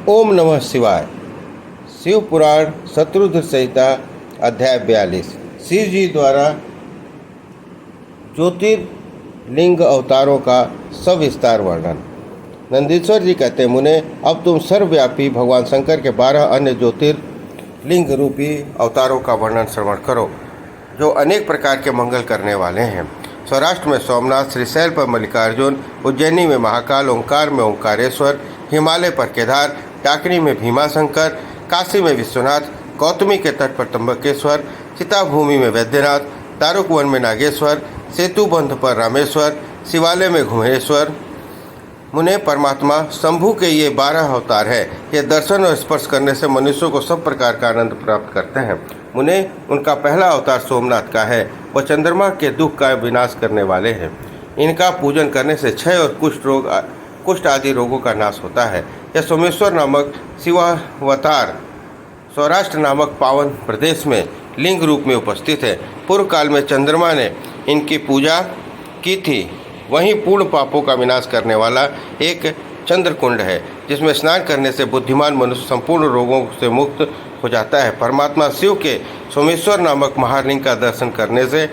ओम नमः शिवाय। शिव पुराण शत्रुध्र संहिता अध्याय 42। शिव जी द्वारा ज्योतिर्लिंग अवतारों का सविस्तार वर्णन। नंदीश्वर जी कहते हैं, मुने अब तुम सर्वव्यापी भगवान शंकर के 12 अन्य ज्योतिर्लिंग रूपी अवतारों का वर्णन श्रवण करो, जो अनेक प्रकार के मंगल करने वाले हैं। सौराष्ट्र में सोमनाथ, श्रीशैल पर मल्लिकार्जुन, उज्जैनी में महाकाल, ओंकार में ओंकारेश्वर, हिमालय पर केदार, डाकनी में भीमाशंकर, काशी में विश्वनाथ, गौतमी के तट पर त्र्यंबकेश्वर, चिताभूमि में वैद्यनाथ, दारुकवन में नागेश्वर, सेतुबंध पर रामेश्वर, शिवालय में घुमेश्वर। मुने परमात्मा शंभु के ये 12 अवतार हैं। ये दर्शन और स्पर्श करने से मनुष्यों को सब प्रकार का आनंद प्राप्त करते हैं। मुने उनका पहला अवतार सोमनाथ का है। वह चंद्रमा के दुख का विनाश करने वाले हैं। इनका पूजन करने से क्षय और कुष्ठ आदि रोगों का नाश होता है। यह सोमेश्वर नामक शिवावतार सौराष्ट्र नामक पावन प्रदेश में लिंग रूप में उपस्थित है। पूर्व काल में चंद्रमा ने इनकी पूजा की थी। वहीं पूर्ण पापों का विनाश करने वाला एक चंद्रकुंड है, जिसमें स्नान करने से बुद्धिमान मनुष्य संपूर्ण रोगों से मुक्त हो जाता है। परमात्मा शिव के सोमेश्वर नामक महालिंग का दर्शन करने से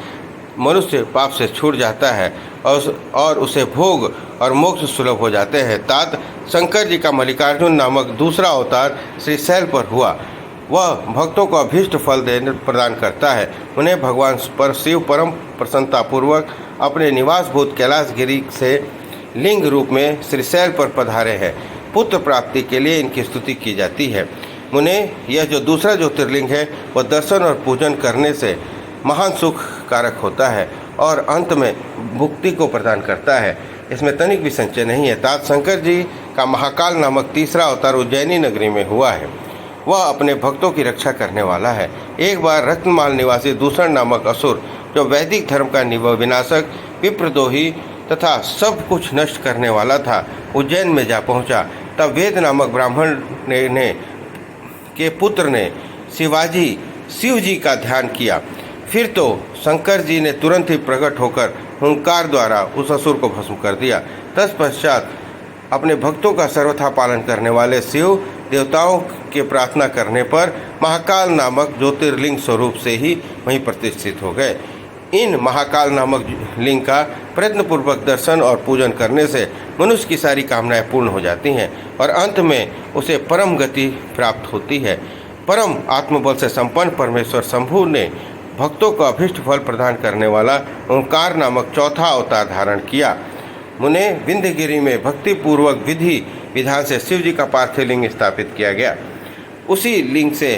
मनुष्य पाप से छूट जाता है और उसे भोग और मोक्ष सुलभ हो जाते हैं। तात शंकर जी का मल्लिकार्जुन नामक दूसरा अवतार श्रीशैल पर हुआ। वह भक्तों को अभीष्ट फल प्रदान करता है। उन्हें भगवान पर शिव परम प्रसन्नतापूर्वक अपने निवासभूत कैलाशगिरी से लिंग रूप में श्रीशैल पर पधारे हैं। पुत्र प्राप्ति के लिए इनकी स्तुति की जाती है। मुने यह जो दूसरा ज्योतिर्लिंग है, वह दर्शन और पूजन करने से महान सुख कारक होता है और अंत में मुक्ति को प्रदान करता है। इसमें तनिक भी संचय नहीं है। तात शंकर जी का महाकाल नामक तीसरा अवतार उज्जैनी नगरी में हुआ है। वह अपने भक्तों की रक्षा करने वाला है। एक बार रत्नमाल निवासी दूषण नामक असुर, जो वैदिक धर्म का विनाशक, विप्रद्रोही तथा सब कुछ नष्ट करने वाला था, उज्जैन में जा पहुंचा। तब वेद नामक ब्राह्मण के पुत्र ने शिव जी का ध्यान किया। फिर तो शंकर जी ने तुरंत ही प्रकट होकर हुंकार द्वारा उस असुर को भस्म कर दिया। तत्पश्चात अपने भक्तों का सर्वथा पालन करने वाले शिव देवताओं के प्रार्थना करने पर महाकाल नामक ज्योतिर्लिंग स्वरूप से ही वहीं प्रतिष्ठित हो गए। इन महाकाल नामक लिंग का प्रयत्नपूर्वक दर्शन और पूजन करने से मनुष्य की सारी कामनाएं पूर्ण हो जाती हैं और अंत में उसे परम गति प्राप्त होती है। परम आत्मबल से संपन्न परमेश्वर शंभु ने भक्तों को अभीष्ट फल प्रदान करने वाला ओंकार नामक चौथा अवतार धारण किया। मुने विंध्यगिरी में भक्ति पूर्वक विधि विधान से शिव जी का पार्थिव लिंग स्थापित किया गया। उसी लिंग से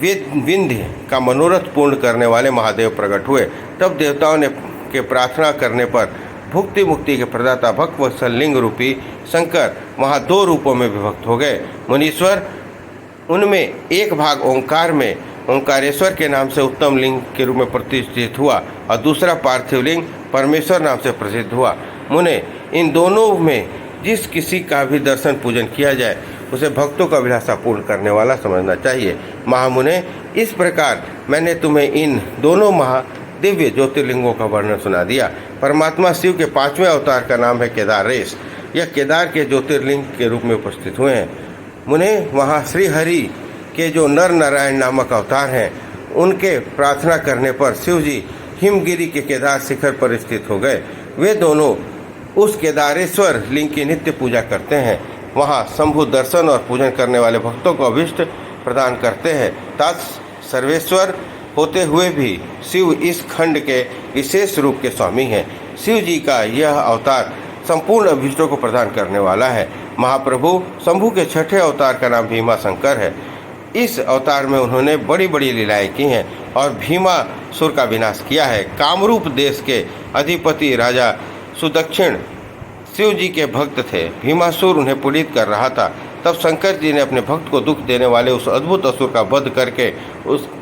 विंध्य का मनोरथ पूर्ण करने वाले महादेव प्रकट हुए। तब देवताओं ने के प्रार्थना करने पर भुक्ति मुक्ति के प्रदाता भक्तवत्सल लिंग रूपी शंकर वहाँ 2 रूपों में विभक्त हो गए। मुनीश्वर उनमें एक भाग ओंकार में ओंकारेश्वर के नाम से उत्तम लिंग के रूप में प्रतिष्ठित हुआ और दूसरा पार्थिव लिंग परमेश्वर नाम से प्रसिद्ध हुआ। मुने इन दोनों में जिस किसी का भी दर्शन पूजन किया जाए, उसे भक्तों का अभिलाषा पूर्ण करने वाला समझना चाहिए। महामुने, इस प्रकार मैंने तुम्हें इन दोनों महादिव्य ज्योतिर्लिंगों का वर्णन सुना दिया। परमात्मा शिव के 5वें अवतार का नाम है केदारेश। यह केदार के ज्योतिर्लिंग के रूप में उपस्थित हुए हैं। मुने, वहाँ श्रीहरि के जो नर नारायण नामक अवतार हैं, उनके प्रार्थना करने पर शिव जी हिमगिरी के केदार शिखर पर स्थित हो गए। वे दोनों उस केदारेश्वर लिंग की नित्य पूजा करते हैं। वहाँ शंभु दर्शन और पूजन करने वाले भक्तों को अभीष्ट प्रदान करते हैं। तात सर्वेश्वर होते हुए भी शिव इस खंड के विशेष रूप के स्वामी हैं। शिव जी का यह अवतार संपूर्ण अभीष्टों को प्रदान करने वाला है। महाप्रभु शंभु के 6ठे अवतार का नाम भीमाशंकर है। इस अवतार में उन्होंने बड़ी बड़ी लीलाएं की हैं और भीमासुर का विनाश किया है। कामरूप देश के अधिपति राजा सुदक्षिण शिव जी के भक्त थे। भीमासुर उन्हें पीड़ित कर रहा था। तब शंकर जी ने अपने भक्त को दुख देने वाले उस अद्भुत असुर का वध करके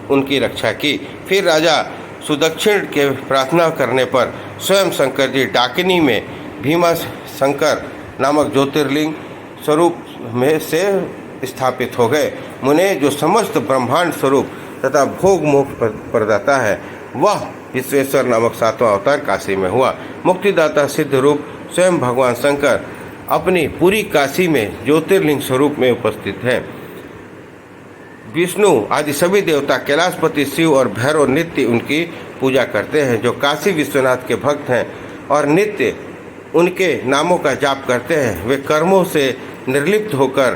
उनकी रक्षा की। फिर राजा सुदक्षिण के प्रार्थना करने पर स्वयं शंकर जी डाकिनी में भीमाशंकर नामक ज्योतिर्लिंग स्वरूप में से स्थापित हो गए। मुने, जो समस्त ब्रह्मांड स्वरूप तथा भोग मोक्ष प्रदाता है, वह विश्वेश्वर नामक 7वां अवतार काशी में हुआ। मुक्तिदाता सिद्ध रूप स्वयं भगवान शंकर अपनी पूरी काशी में ज्योतिर्लिंग स्वरूप में उपस्थित हैं। विष्णु आदि सभी देवता कैलाशपति शिव और भैरव नित्य उनकी पूजा करते हैं। जो काशी विश्वनाथ के भक्त हैं और नित्य उनके नामों का जाप करते हैं, वे कर्मों से निर्लिप्त होकर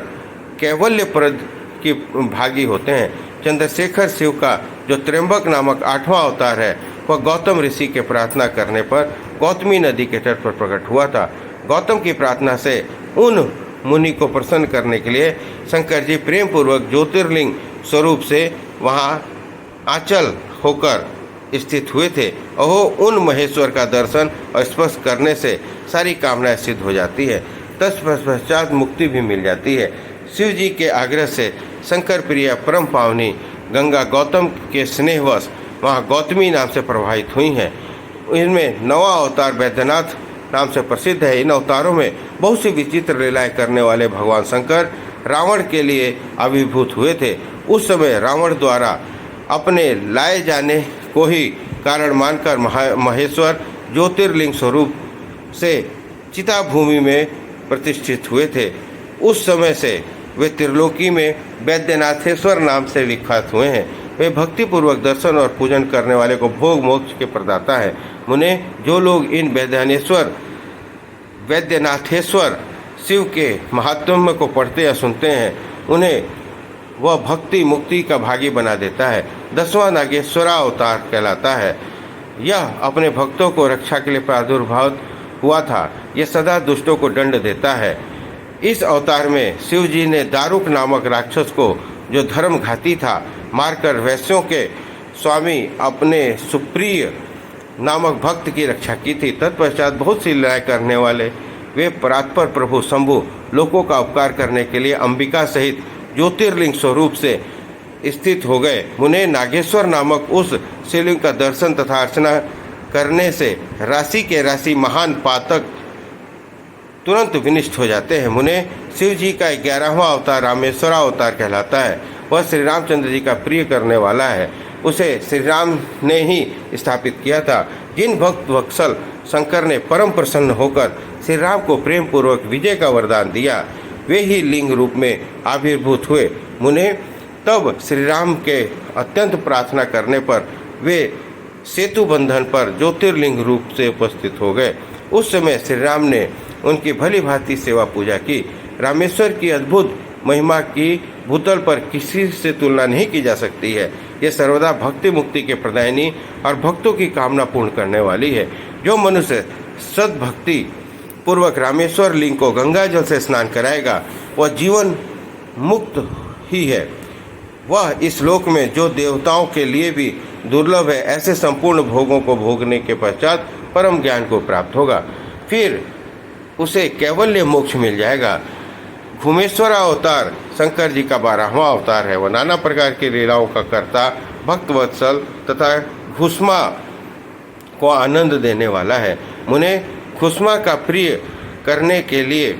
कैवल्य प्रद की भागी होते हैं। चंद्रशेखर शिव का जो त्र्यंबक नामक 8वां अवतार है, वह गौतम ऋषि के प्रार्थना करने पर गौतमी नदी के तट पर प्रकट हुआ था। गौतम की प्रार्थना से उन मुनि को प्रसन्न करने के लिए शंकर जी प्रेम पूर्वक ज्योतिर्लिंग स्वरूप से वहाँ आंचल होकर स्थित हुए थे और उन महेश्वर का दर्शन और स्पर्श करने से सारी कामनाएं सिद्ध हो जाती है। तत्पश्चात मुक्ति भी मिल जाती है। शिव जी के आग्रह से शंकर प्रिया परम पावनी गंगा गौतम के स्नेहवश वहाँ गौतमी नाम से प्रवाहित हुई हैं। इनमें 9वां अवतार वैद्यनाथ नाम से प्रसिद्ध है। इन अवतारों में बहुत सी विचित्र लीलाएं करने वाले भगवान शंकर रावण के लिए आविर्भूत हुए थे। उस समय रावण द्वारा अपने लाए जाने को ही कारण मानकर महेश्वर ज्योतिर्लिंग स्वरूप से चिता भूमि में प्रतिष्ठित हुए थे। उस समय से वे त्रिलोकी में वैद्यनाथेश्वर नाम से विख्यात हुए हैं। वे भक्तिपूर्वक दर्शन और पूजन करने वाले को भोग मोक्ष के प्रदाता है। मुने, जो लोग इन वैद्यनाथेश्वर शिव के महात्म्य को पढ़ते या सुनते हैं, उन्हें वह भक्ति मुक्ति का भागी बना देता है। 10वां नागेश्वरा अवतार कहलाता है। यह अपने भक्तों को रक्षा के लिए प्रादुर्भाव हुआ था। यह सदा दुष्टों को दंड देता है। इस अवतार में शिव जी ने दारुक नामक राक्षस को, जो धर्मघाती था, मारकर वैश्यों के स्वामी अपने सुप्रिय नामक भक्त की रक्षा की थी। तत्पश्चात बहुत सी लीलाएं करने वाले वे परात्पर प्रभु शंभु लोगों का उपकार करने के लिए अंबिका सहित ज्योतिर्लिंग स्वरूप से स्थित हो गए। मुने, नागेश्वर नामक उस शिवलिंग का दर्शन तथा अर्चना करने से राशि के राशि महान पातक तुरंत विनिष्ट हो जाते हैं। मुने, शिव जी का 11वां अवतार रामेश्वरा अवतार कहलाता है। वह श्री रामचंद्र जी का प्रिय करने वाला है। उसे श्री राम ने ही स्थापित किया था। जिन भक्त वत्सल शंकर ने परम प्रसन्न होकर श्री राम को प्रेम पूर्वक विजय का वरदान दिया, वे ही लिंग रूप में आविर्भूत हुए। मुने, तब श्री राम के अत्यंत प्रार्थना करने पर वे सेतु बंधन पर ज्योतिर्लिंग रूप से उपस्थित हो गए। उस समय श्री राम ने उनकी भली भांति सेवा पूजा की। रामेश्वर की अद्भुत महिमा की भूतल पर किसी से तुलना नहीं की जा सकती है। ये सर्वदा भक्ति मुक्ति के प्रदायिनी और भक्तों की कामना पूर्ण करने वाली है। जो मनुष्य सद्भक्ति पूर्वक रामेश्वर लिंग को गंगा जल से स्नान कराएगा, वह जीवन मुक्त ही है। वह इस लोक में जो देवताओं के लिए भी दुर्लभ है, ऐसे संपूर्ण भोगों को भोगने के पश्चात परम ज्ञान को प्राप्त होगा। फिर उसे कैवल्य मोक्ष मिल जाएगा। घुमेश्वरा अवतार शंकर जी का 12वां अवतार है। वह नाना प्रकार की लीलाओं का कर्ता, भक्तवत्सल तथा घुष्मा को आनंद देने वाला है। मुने, घुष्मा का प्रिय करने के लिए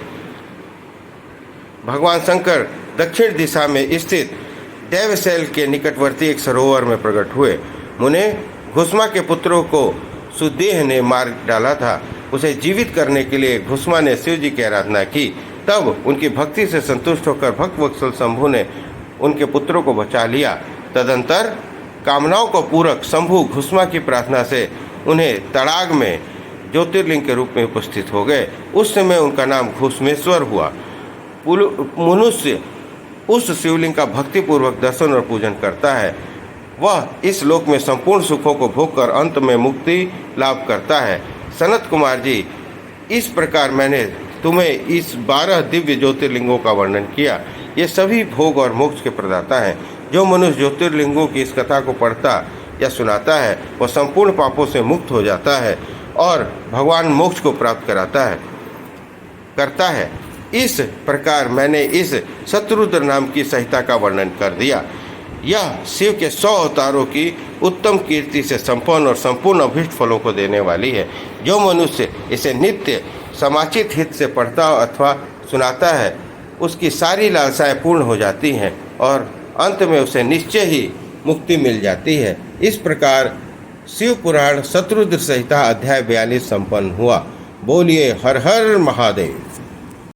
भगवान शंकर दक्षिण दिशा में स्थित देवशैल के निकटवर्ती एक सरोवर में प्रकट हुए। मुने, घुष्मा के पुत्रों को सुदेह ने मार डाला था। उसे जीवित करने के लिए घुष्मा ने शिव जी की आराधना की। तब उनकी भक्ति से संतुष्ट होकर भक्तवत्सल शंभु ने उनके पुत्रों को बचा लिया। तदंतर कामनाओं को पूरक शंभु घुष्मा की प्रार्थना से उन्हें तड़ाग में ज्योतिर्लिंग के रूप में उपस्थित हो गए। उस समय उनका नाम घुष्मेश्वर हुआ। मनुष्य उस शिवलिंग का भक्तिपूर्वक दर्शन और पूजन करता है। वह इस लोक में संपूर्ण सुखों को भोगकर अंत में मुक्ति लाभ करता है। सनत कुमार जी, इस प्रकार मैंने तुम्हें इस 12 दिव्य ज्योतिर्लिंगों का वर्णन किया। ये सभी भोग और मोक्ष के प्रदाता हैं। जो मनुष्य ज्योतिर्लिंगों की इस कथा को पढ़ता या सुनाता है, वह संपूर्ण पापों से मुक्त हो जाता है और भगवान मोक्ष को प्राप्त करता है। इस प्रकार मैंने इस शत्रुद्र नाम की संहिता का वर्णन कर दिया। यह शिव के 100 अवतारों की उत्तम कीर्ति से संपन्न और संपूर्ण अभीष्ट फलों को देने वाली है। जो मनुष्य इसे नित्य समाचित हित से पढ़ता अथवा सुनाता है, उसकी सारी लालसाएं पूर्ण हो जाती हैं और अंत में उसे निश्चय ही मुक्ति मिल जाती है। इस प्रकार शिव पुराण शत्रुद्र संहिता अध्याय 42 संपन्न हुआ। बोलिए हर हर महादेव।